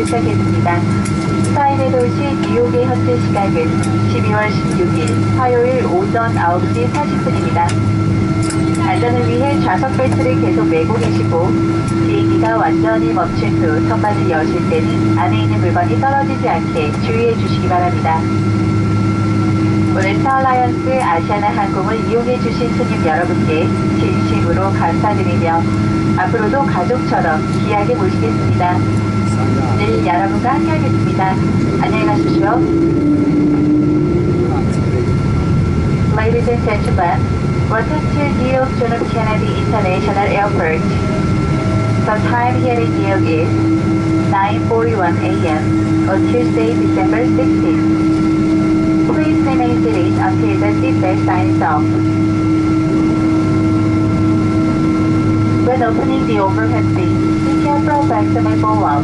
도착했습니다. 타임의 도시 뉴욕의 현재 시각은 12월 16일 화요일 오전 9시 40분입니다. 안전을 위해 좌석 벨트를 계속 매고 계시고 비행기가 완전히 멈춘 후 선반을 여실 때는 안에 있는 물건이 떨어지지 않게 주의해 주시기 바랍니다. 오늘 스타얼라이언스 아시아나 항공을 이용해 주신 손님 여러분께 진심으로 감사드리며 앞으로도 가족처럼 귀하게 모시겠습니다. 늘 여러분과 함께하겠습니다. 안녕히 가십시오. Ladies and gentlemen, welcome to New York John F. Kennedy International Airport. The time here in New York is 9:41 a.m. on Tuesday, December 16th. Please remain seated until the seatbelt sign is off. When opening the overhead bin, be careful of maximum fallout.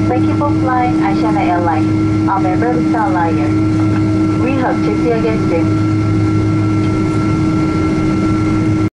Thank you for flying Asiana Airlines, a member of Star Alliance. We hope to see you again soon.